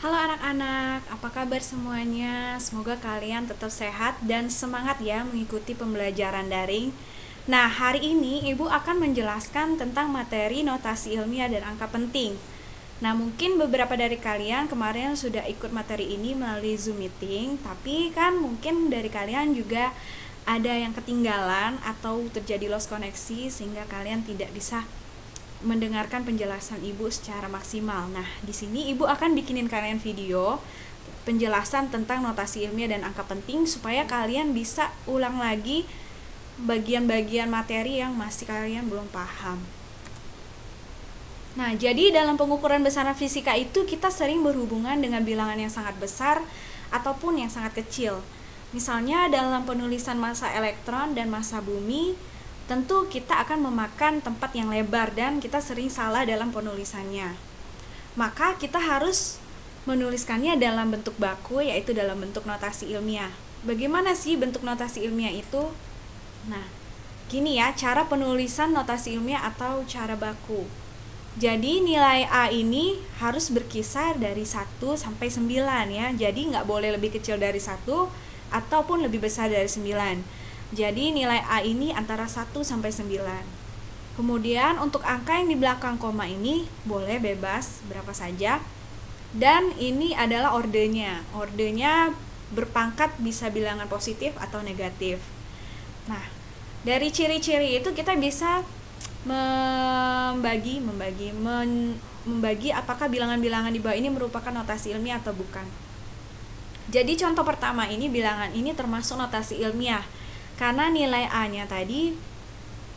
Halo anak-anak, apa kabar semuanya? Semoga kalian tetap sehat dan semangat ya mengikuti pembelajaran daring. Nah, hari ini Ibu akan menjelaskan tentang materi notasi ilmiah dan angka penting. Nah, mungkin beberapa dari kalian kemarin sudah ikut materi ini melalui Zoom meeting, tapi kan mungkin dari kalian juga ada yang ketinggalan atau terjadi loss koneksi sehingga kalian tidak bisa mendengarkan penjelasan Ibu secara maksimal. Nah, di sini Ibu akan bikinin kalian video penjelasan tentang notasi ilmiah dan angka penting supaya kalian bisa ulang lagi bagian-bagian materi yang masih kalian belum paham. Nah, jadi dalam pengukuran besaran fisika itu kita sering berhubungan dengan bilangan yang sangat besar ataupun yang sangat kecil. Misalnya dalam penulisan massa elektron dan massa bumi, tentu kita akan memakan tempat yang lebar dan kita sering salah dalam penulisannya. Maka kita harus menuliskannya dalam bentuk baku, yaitu dalam bentuk notasi ilmiah. Bagaimana sih bentuk notasi ilmiah itu? Nah, gini ya cara penulisan notasi ilmiah atau cara baku. Jadi nilai A ini harus berkisar dari 1 sampai 9 ya. Jadi nggak boleh lebih kecil dari 1 ataupun lebih besar dari 9. Jadi nilai A ini antara 1 sampai 9. Kemudian untuk angka yang di belakang koma ini boleh bebas berapa saja. Dan ini adalah ordenya. Ordenya berpangkat bisa bilangan positif atau negatif. Nah, dari ciri-ciri itu kita bisa membagi apakah bilangan-bilangan di bawah ini merupakan notasi ilmiah atau bukan. Jadi contoh pertama ini bilangan ini termasuk notasi ilmiah karena nilai A-nya tadi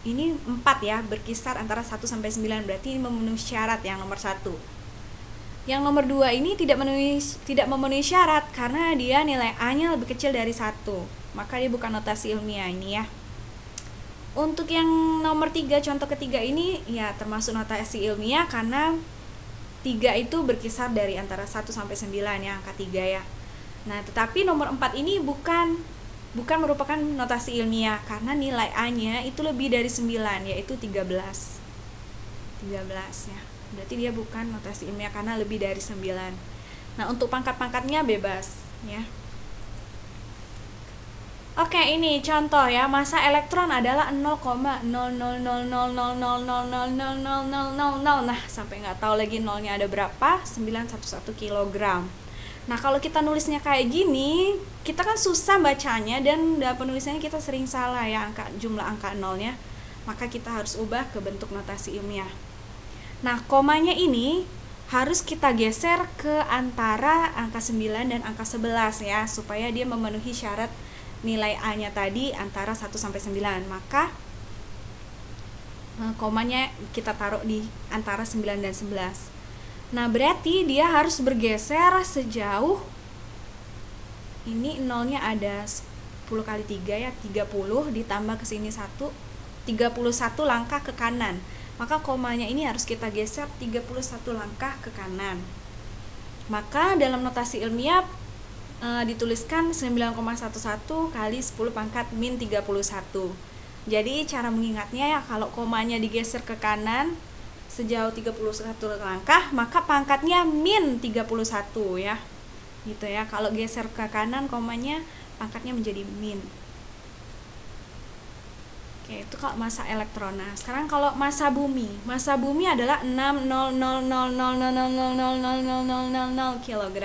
ini 4 ya, berkisar antara 1 sampai 9, berarti memenuhi syarat yang nomor 1. Yang nomor 2 ini tidak memenuhi syarat karena dia nilai A-nya lebih kecil dari 1. Maka dia bukan notasi ilmiah ini ya. Untuk yang nomor 3, contoh ketiga ini ya termasuk notasi ilmiah karena 3 itu berkisar dari antara 1 sampai 9 ya, angka 3 ya. Nah, tetapi nomor 4 ini bukan merupakan notasi ilmiah karena nilai A-nya itu lebih dari 9 yaitu 13. 13 ya. Berarti dia bukan notasi ilmiah karena lebih dari 9. Nah, untuk pangkat-pangkatnya bebas ya. Oke, ini contoh ya, massa elektron adalah 0,000000000000. Nah, sampai nggak tahu lagi nolnya ada berapa, 911 kg. Nah, kalau kita nulisnya kayak gini, kita kan susah bacanya dan dalam penulisannya kita sering salah ya jumlah angka nolnya. Maka kita harus ubah ke bentuk notasi ilmiah. Nah, komanya ini harus kita geser ke antara angka 9 dan angka 11 ya, supaya dia memenuhi syarat nilai A-nya tadi antara 1 sampai 9. Maka komanya kita taruh di antara 9 dan 11. Nah, berarti dia harus bergeser sejauh ini nolnya ada 10 kali 3 ya, 30 ditambah ke sini 1, 31 langkah ke kanan. Maka komanya ini harus kita geser 31 langkah ke kanan. Maka dalam notasi ilmiah dituliskan 9,11 kali 10 pangkat min 31. Jadi cara mengingatnya ya, kalau komanya digeser ke kanan sejauh 31 langkah, maka pangkatnya min 31 ya. Gitu ya. Kalau geser ke kanan komanya, pangkatnya menjadi min. Oke, itu kalau massa elektron. Nah, sekarang kalau massa bumi adalah 6,000000000000 kg.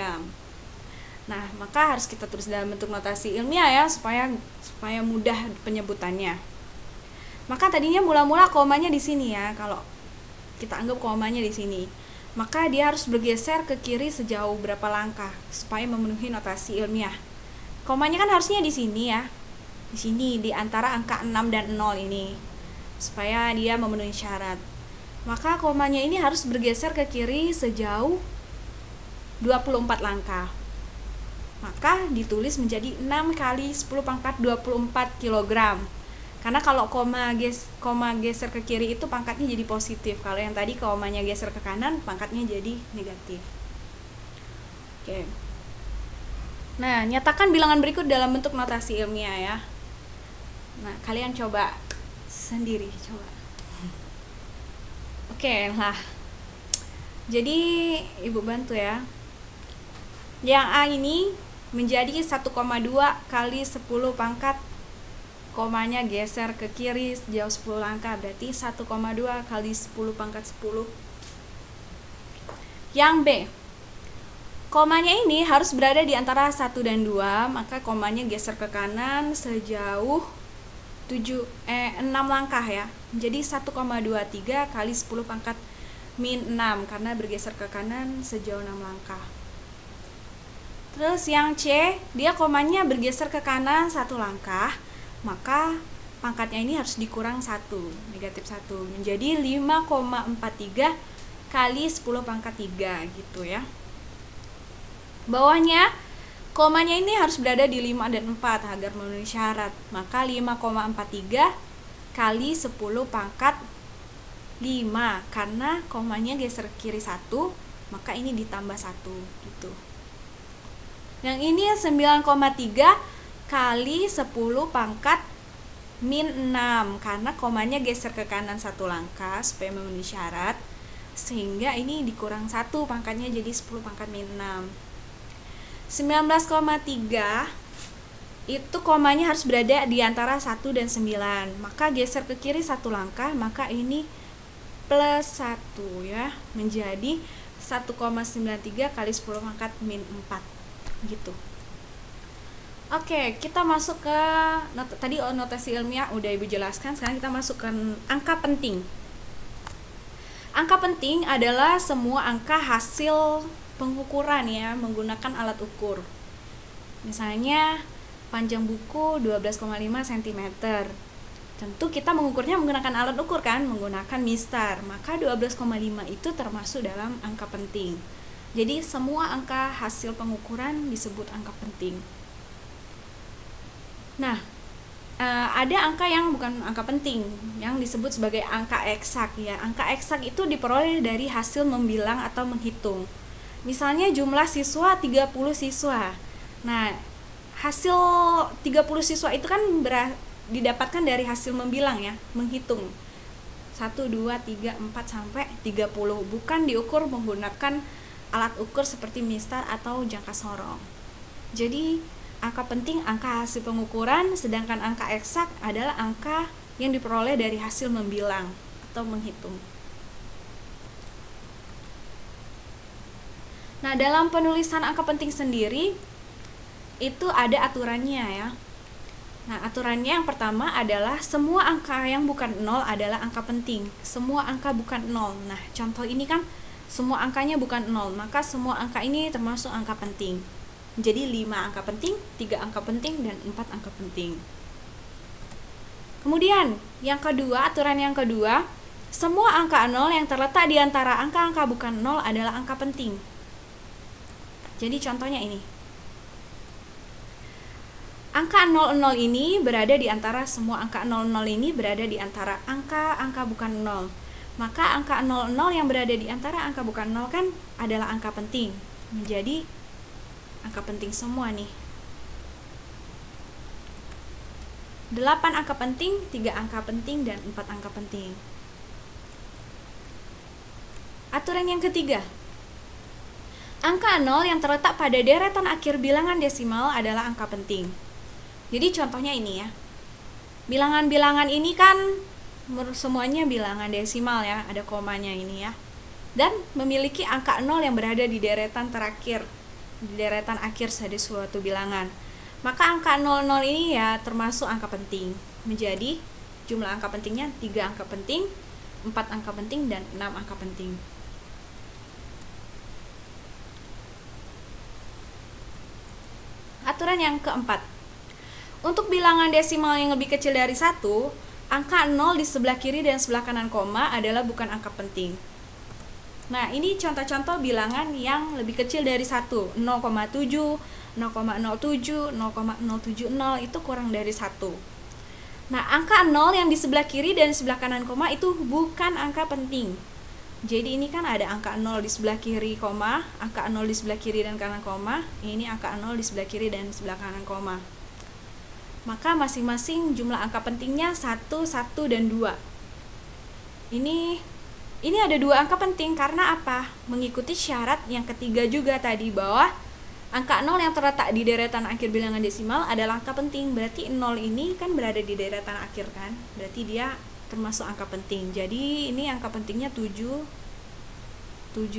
Nah, maka harus kita tulis dalam bentuk notasi ilmiah ya supaya mudah penyebutannya. Maka tadinya mula-mula komanya di sini ya, kalau kita anggap komanya di sini. Maka dia harus bergeser ke kiri sejauh berapa langkah supaya memenuhi notasi ilmiah. Komanya kan harusnya di sini ya. Di sini di antara angka 6 dan 0 ini supaya dia memenuhi syarat. Maka komanya ini harus bergeser ke kiri sejauh 24 langkah. Maka ditulis menjadi 6 kali 10 pangkat 24 kg. Karena kalau koma geser ke kiri itu pangkatnya jadi positif. Kalau yang tadi komanya geser ke kanan, pangkatnya jadi negatif. Oke. Nah, nyatakan bilangan berikut dalam bentuk notasi ilmiah ya. Nah, kalian coba sendiri, coba. Oke, lah. Jadi Ibu bantu ya. Yang A ini menjadi 1,2 kali 10 pangkat, komanya geser ke kiri sejauh 10 langkah, berarti 1,2 kali 10 pangkat 10. Yang B, komanya ini harus berada di antara 1 dan 2, maka komanya geser ke kanan sejauh 6 langkah ya. Jadi 1,23 kali 10 pangkat min 6 karena bergeser ke kanan sejauh 6 langkah. Terus yang C, dia komanya bergeser ke kanan 1 langkah, maka pangkatnya ini harus dikurang 1, negatif 1, menjadi 5,43 kali 10 pangkat 3 gitu ya. Bawahnya komanya ini harus berada di 5 dan 4 agar memenuhi syarat. Maka 5,43 kali 10 pangkat 5, karena komanya geser kiri 1, maka ini ditambah 1 gitu. Yang ini 9,3 kali 10 pangkat min 6, karena komanya geser ke kanan 1 langkah supaya memenuhi syarat, sehingga ini dikurang 1, pangkatnya jadi 10 pangkat min 6. 19,3 itu komanya harus berada di antara 1 dan 9, maka geser ke kiri 1 langkah, maka ini plus 1 ya, menjadi 1,93 kali 10 pangkat min 4 gitu. Oke, kita masuk ke tadi notasi ilmiah udah Ibu jelaskan, sekarang kita masuk ke angka penting. Angka penting adalah semua angka hasil pengukuran ya, menggunakan alat ukur. Misalnya panjang buku 12,5 cm. Tentu kita mengukurnya menggunakan alat ukur kan, menggunakan mistar. Maka 12,5 itu termasuk dalam angka penting. Jadi semua angka hasil pengukuran disebut angka penting. Nah, ada angka yang bukan angka penting, yang disebut sebagai angka eksak ya. Angka eksak itu diperoleh dari hasil membilang atau menghitung. Misalnya jumlah siswa 30 siswa. Nah, hasil 30 siswa itu kan didapatkan dari hasil membilang ya, menghitung. 1, 2, 3, 4 sampai 30, bukan diukur menggunakan alat ukur seperti mistar atau jangka sorong. Jadi, angka penting angka hasil pengukuran, sedangkan angka eksak adalah angka yang diperoleh dari hasil membilang atau menghitung. Nah, dalam penulisan angka penting sendiri itu ada aturannya ya. Nah, aturannya yang pertama adalah semua angka yang bukan 0 adalah angka penting. Semua angka bukan 0. Nah, contoh ini kan semua angkanya bukan 0, maka semua angka ini termasuk angka penting. Jadi 5 angka penting, 3 angka penting, dan 4 angka penting. Kemudian, yang kedua, aturan yang kedua, semua angka 0 yang terletak di antara angka-angka bukan 0 adalah angka penting. Jadi contohnya ini. Angka 00 ini berada di antara semua angka 00 ini berada di antara angka-angka bukan 0. Maka angka 00 yang berada di antara angka bukan 0 kan adalah angka penting. Menjadi angka penting semua nih. 8 angka penting, 3 angka penting, dan 4 angka penting. Aturan yang ketiga. Angka 0 yang terletak pada deretan akhir bilangan desimal adalah angka penting. Jadi contohnya ini ya. Bilangan-bilangan ini kan semuanya bilangan desimal ya, ada komanya ini ya. Dan memiliki angka 0 yang berada di deretan terakhir, di deretan akhir dari suatu bilangan. Maka angka 00 ini ya termasuk angka penting. Menjadi jumlah angka pentingnya 3 angka penting, 4 angka penting, dan 6 angka penting. Aturan yang keempat. Untuk bilangan desimal yang lebih kecil dari 1, angka 0 di sebelah kiri dan sebelah kanan koma adalah bukan angka penting. Nah, ini contoh-contoh bilangan yang lebih kecil dari 1, 0,7, 0,07, 0,070 itu kurang dari 1. Nah, angka 0 yang di sebelah kiri dan sebelah kanan koma itu bukan angka penting. Jadi ini kan ada angka 0 di sebelah kiri koma, angka 0 di sebelah kiri dan kanan koma, ini angka 0 di sebelah kiri dan sebelah kanan koma. Maka masing-masing jumlah angka pentingnya 1, 1, dan 2. Ini ada 2 angka penting karena apa? Mengikuti syarat yang ketiga juga tadi, bahwa Angka 0 yang terletak di deretan akhir bilangan desimal adalah angka penting. Berarti 0 ini kan berada di deretan akhir kan. Berarti dia termasuk angka penting. Jadi ini angka pentingnya 7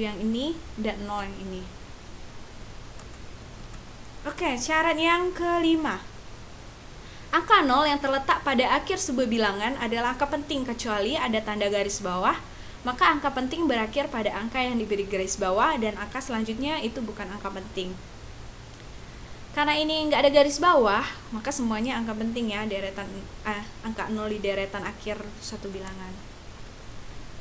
yang ini dan 0 yang ini. Oke, syarat yang kelima. Angka 0 yang terletak pada akhir sebuah bilangan adalah angka penting kecuali ada tanda garis bawah. Maka angka penting berakhir pada angka yang diberi garis bawah dan angka selanjutnya itu bukan angka penting. Karena ini nggak ada garis bawah, maka semuanya angka penting ya, angka 0 di deretan akhir suatu bilangan.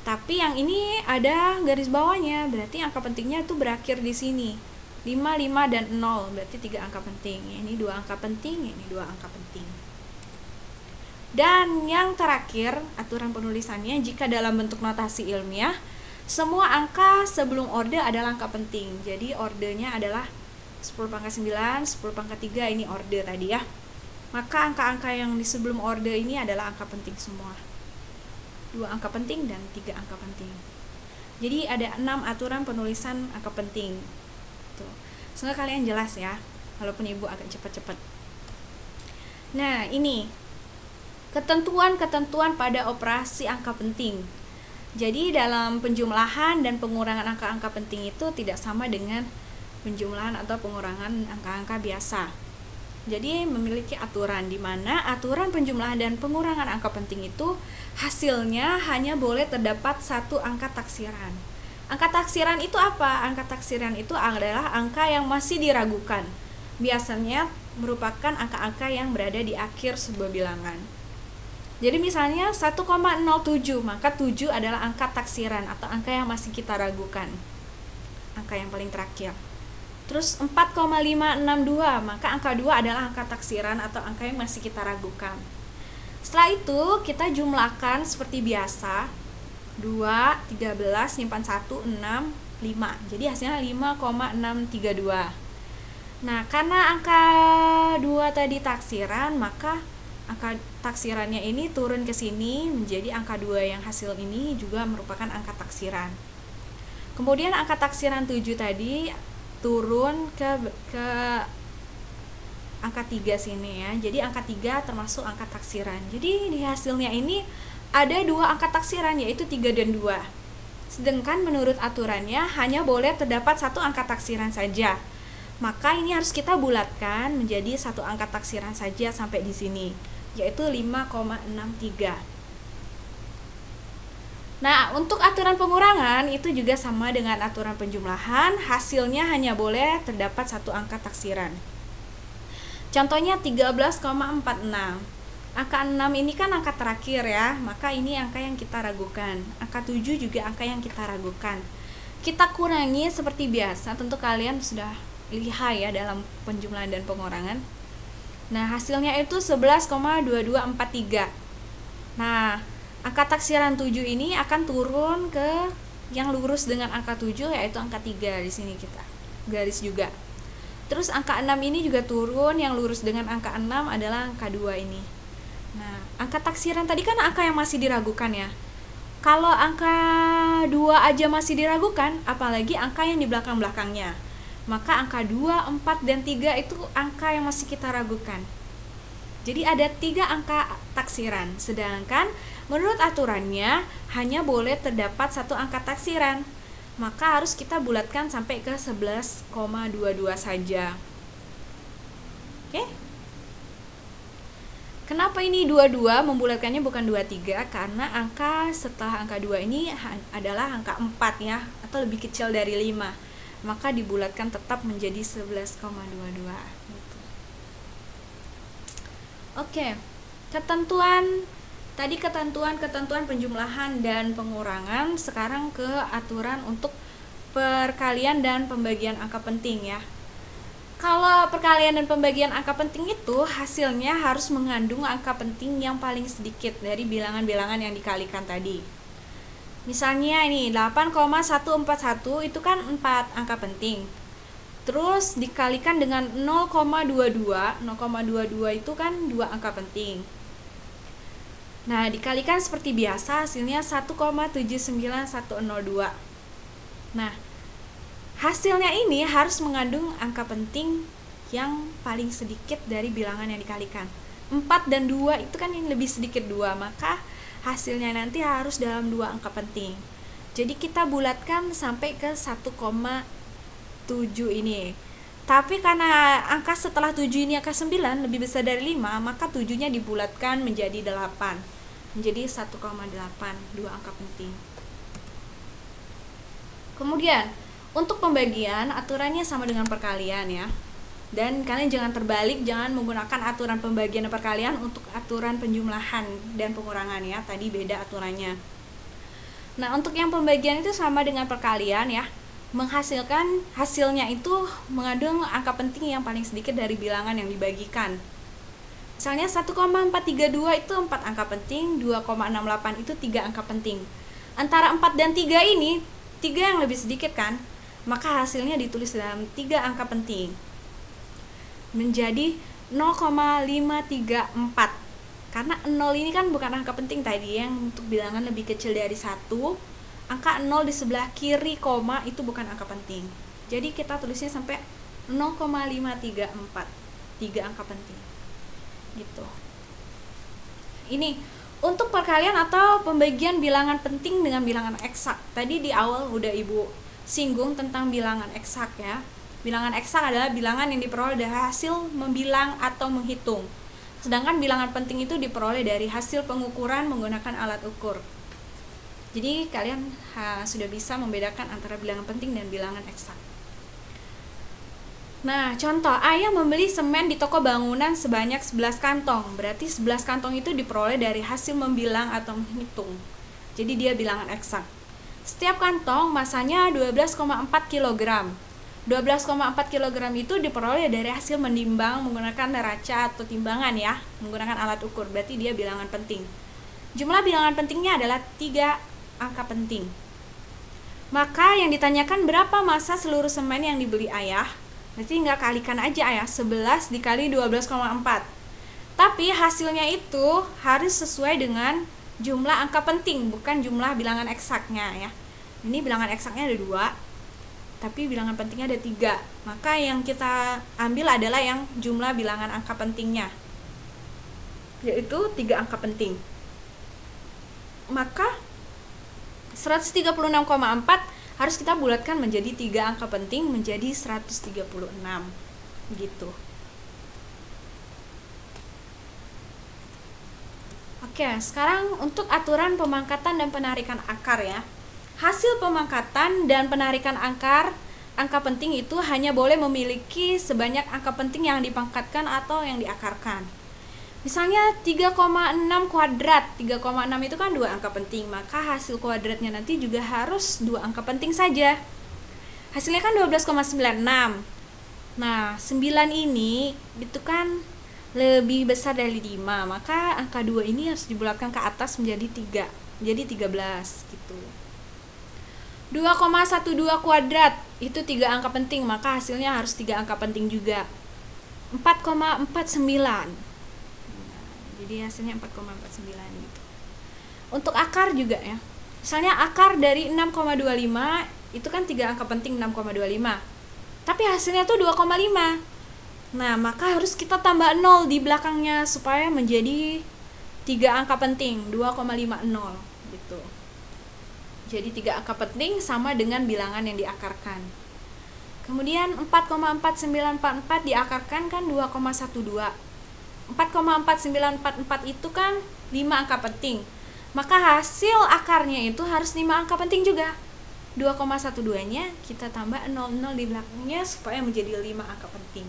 Tapi yang ini ada garis bawahnya, berarti angka pentingnya itu berakhir di sini. 5, 5, dan 0, berarti 3 angka penting. Ini 2 angka penting, ini 2 angka penting. Dan yang terakhir, aturan penulisannya, jika dalam bentuk notasi ilmiah, semua angka sebelum orde adalah angka penting. Jadi ordenya adalah 10 pangkat 9, 10 pangkat 3, ini orde tadi ya. Maka angka-angka yang di sebelum orde ini adalah angka penting semua. 2 angka penting dan 3 angka penting. Jadi ada 6 aturan penulisan angka penting. Tuh. Semoga kalian jelas ya, walaupun ibu agak cepat-cepat. Nah, ini ketentuan-ketentuan pada operasi angka penting. Jadi dalam penjumlahan dan pengurangan angka-angka penting itu tidak sama dengan penjumlahan atau pengurangan angka-angka biasa. Jadi memiliki aturan di mana aturan penjumlahan dan pengurangan angka penting itu hasilnya hanya boleh terdapat satu angka taksiran. Angka taksiran itu apa? Angka taksiran itu adalah angka yang masih diragukan. Biasanya merupakan angka-angka yang berada di akhir sebuah bilangan. Jadi misalnya 1,07, maka 7 adalah angka taksiran atau angka yang masih kita ragukan. Angka yang paling terakhir. Terus 4,562, maka angka 2 adalah angka taksiran atau angka yang masih kita ragukan. Setelah itu kita jumlahkan seperti biasa. 2, 13, simpan 1, 6, 5. Jadi hasilnya 5,632. Nah, karena angka 2 tadi taksiran, maka angka taksirannya ini turun ke sini menjadi angka 2 yang hasil ini juga merupakan angka taksiran. Kemudian angka taksiran 7 tadi turun ke angka 3 sini ya. Jadi angka 3 termasuk angka taksiran. Jadi di hasilnya ini ada 2 angka taksiran, yaitu 3 dan 2. Sedangkan menurut aturannya hanya boleh terdapat satu angka taksiran saja. Maka ini harus kita bulatkan menjadi satu angka taksiran saja sampai di sini, yaitu 5,63. Nah, untuk aturan pengurangan itu juga sama dengan aturan penjumlahan, hasilnya hanya boleh terdapat satu angka taksiran. Contohnya 13,46. Angka 6 ini kan angka terakhir ya, maka ini angka yang kita ragukan. Angka 7 juga angka yang kita ragukan. Kita kurangi seperti biasa, tentu kalian sudah lihai ya dalam penjumlahan dan pengurangan. Nah, hasilnya itu 11,2243. Nah, angka taksiran 7 ini akan turun ke yang lurus dengan angka 7, yaitu angka 3 di sini kita garis juga. Terus angka 6 ini juga turun, yang lurus dengan angka 6 adalah angka 2 ini. Nah, angka taksiran tadi kan angka yang masih diragukan ya. Kalau angka 2 aja masih diragukan, apalagi angka yang di belakang-belakangnya. Maka angka 2, 4, dan 3 itu angka yang masih kita ragukan. Jadi ada 3 angka taksiran, sedangkan menurut aturannya hanya boleh terdapat satu angka taksiran. Maka harus kita bulatkan sampai ke 11,22 saja. Oke? Kenapa ini 22 membulatkannya bukan 23? Karena angka setelah angka 2 ini adalah angka 4 ya, atau lebih kecil dari 5. Maka dibulatkan tetap menjadi 11,22. Oke, ketentuan penjumlahan dan pengurangan. Sekarang ke aturan untuk perkalian dan pembagian angka penting ya. Kalau perkalian dan pembagian angka penting itu hasilnya harus mengandung angka penting yang paling sedikit dari bilangan-bilangan yang dikalikan tadi. Misalnya ini 8,141 itu kan 4 angka penting. Terus dikalikan dengan 0,22 itu kan 2 angka penting. Nah, dikalikan seperti biasa hasilnya 1,79102. Nah, hasilnya ini harus mengandung angka penting yang paling sedikit dari bilangan yang dikalikan. 4 dan 2 itu kan yang lebih sedikit 2, maka hasilnya nanti harus dalam 2 angka penting. Jadi kita bulatkan sampai ke 1,7 ini. Tapi karena angka setelah 7 ini angka 9 lebih besar dari 5, maka 7-nya dibulatkan menjadi 8. Menjadi 1,8, 2 angka penting. Kemudian untuk pembagian aturannya sama dengan perkalian ya. Dan kalian jangan terbalik, jangan menggunakan aturan pembagian dan perkalian untuk aturan penjumlahan dan pengurangan ya. Tadi beda aturannya. Nah, untuk yang pembagian itu sama dengan perkalian ya. Menghasilkan hasilnya itu mengandung angka penting yang paling sedikit dari bilangan yang dibagikan. Misalnya 1,432 itu 4 angka penting, 2,68 itu 3 angka penting. Antara 4 dan 3 ini 3 yang lebih sedikit kan? Maka hasilnya ditulis dalam 3 angka penting menjadi 0,534. Karena 0 ini kan bukan angka penting tadi, yang untuk bilangan lebih kecil dari 1. Angka 0 di sebelah kiri koma itu bukan angka penting. Jadi kita tulisnya sampai 0,534, 3 angka penting gitu. Ini untuk perkalian atau pembagian bilangan penting dengan bilangan eksak. Tadi di awal udah Ibu singgung tentang bilangan eksak ya. Bilangan eksak adalah bilangan yang diperoleh dari hasil membilang atau menghitung. Sedangkan bilangan penting itu diperoleh dari hasil pengukuran menggunakan alat ukur. Jadi kalian sudah bisa membedakan antara bilangan penting dan bilangan eksak. Nah, contoh, ayah membeli semen di toko bangunan sebanyak 11 kantong. Berarti 11 kantong itu diperoleh dari hasil membilang atau menghitung. Jadi dia bilangan eksak. Setiap kantong masanya 12,4 kg. 12,4 kg itu diperoleh dari hasil menimbang menggunakan neraca atau timbangan ya, menggunakan alat ukur. Berarti dia bilangan penting. Jumlah bilangan pentingnya adalah 3 angka penting. Maka yang ditanyakan berapa massa seluruh semen yang dibeli ayah? Berarti tinggal kalikan aja ayah, 11 dikali 12,4. Tapi hasilnya itu harus sesuai dengan jumlah angka penting, bukan jumlah bilangan eksaknya ya. Ini bilangan eksaknya ada 2, tapi bilangan pentingnya ada 3. Maka yang kita ambil adalah yang jumlah bilangan angka pentingnya, yaitu 3 angka penting. Maka 136,4 harus kita bulatkan menjadi 3 angka penting menjadi 136 gitu. Oke, sekarang untuk aturan pemangkatan dan penarikan akar ya. Hasil pemangkatan dan penarikan angka penting itu hanya boleh memiliki sebanyak angka penting yang dipangkatkan atau yang diakarkan. Misalnya 3,6 kuadrat, 3,6 itu kan 2 angka penting, maka hasil kuadratnya nanti juga harus 2 angka penting saja. Hasilnya kan 12,96. Nah, 9 ini itu kan lebih besar dari 5, maka angka 2 ini harus dibulatkan ke atas menjadi 3, jadi 13 gitu. 2,12 kuadrat itu 3 angka penting, maka hasilnya harus 3 angka penting juga. 4,49. Jadi hasilnya 4,49 gitu. Untuk akar juga ya. Misalnya akar dari 6,25 itu kan 3 angka penting 6,25. Tapi hasilnya tuh 2,5. Nah, maka harus kita tambah 0 di belakangnya supaya menjadi 3 angka penting 2,50 gitu. Jadi 3 angka penting sama dengan bilangan yang diakarkan. Kemudian 4,4944 diakarkan kan 2,12. 4,4944 itu kan 5 angka penting. Maka hasil akarnya itu harus 5 angka penting juga. 2,12-nya kita tambah 00 di belakangnya supaya menjadi 5 angka penting.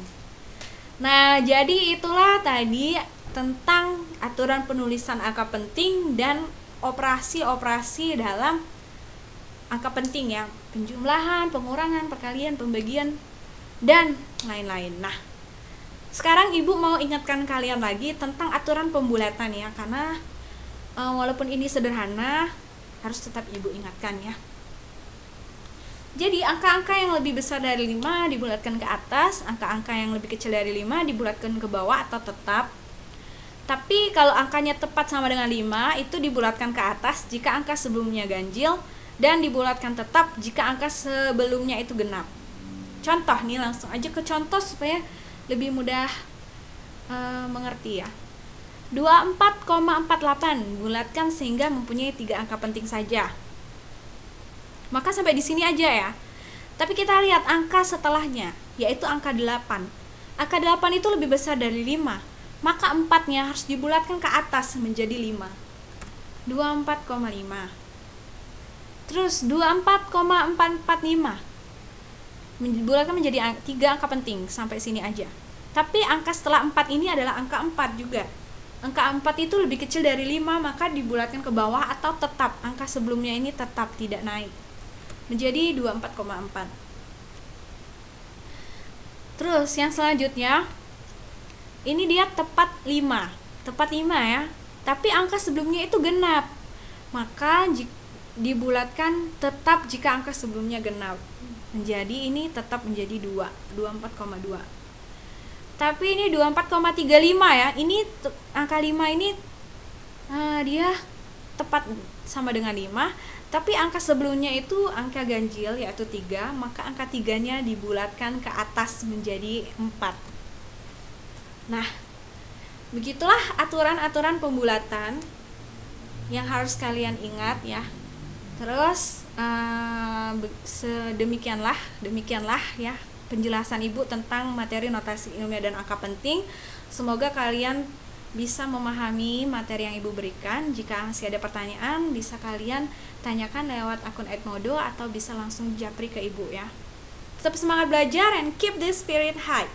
Nah, jadi itulah tadi tentang aturan penulisan angka penting dan operasi-operasi dalam angka penting ya, penjumlahan, pengurangan, perkalian, pembagian, dan lain-lain. Nah, sekarang Ibu mau ingatkan kalian lagi tentang aturan pembulatan ya, karena walaupun ini sederhana, harus tetap Ibu ingatkan ya. Jadi angka-angka yang lebih besar dari 5 dibulatkan ke atas, angka-angka yang lebih kecil dari 5 dibulatkan ke bawah atau tetap. Tapi kalau angkanya tepat sama dengan 5, itu dibulatkan ke atas jika angka sebelumnya ganjil, dan dibulatkan tetap jika angka sebelumnya itu genap. contoh nih, langsung aja ke contoh supaya lebih mudah mengerti ya. 24,48 bulatkan sehingga mempunyai 3 angka penting saja. Maka sampai di sini aja ya. Tapi kita lihat angka setelahnya, yaitu angka 8. Angka 8 itu lebih besar dari 5, maka 4-nya harus dibulatkan ke atas menjadi 5. 24,5. Terus 24,445 dibulatkan menjadi 3 angka penting, sampai sini aja. Tapi angka setelah 4 ini adalah angka 4 juga. Angka 4 itu lebih kecil dari 5, maka dibulatkan ke bawah atau tetap angka sebelumnya ini tetap tidak naik menjadi 24,4. Terus yang selanjutnya, ini dia tepat 5 ya, tapi angka sebelumnya itu genap, maka dibulatkan tetap jika angka sebelumnya genap, menjadi ini tetap menjadi 24,2. Tapi ini 24,35 ya, ini angka 5 ini dia tepat sama dengan 5, tapi angka sebelumnya itu angka ganjil yaitu 3, maka angka 3-nya dibulatkan ke atas menjadi 4. Nah, begitulah aturan-aturan pembulatan yang harus kalian ingat ya. Terus demikianlah ya penjelasan Ibu tentang materi notasi ilmiah dan angka penting. Semoga kalian bisa memahami materi yang Ibu berikan. Jika masih ada pertanyaan, bisa kalian tanyakan lewat akun @modo atau bisa langsung japri ke Ibu ya. Tetap semangat belajar and keep the spirit high.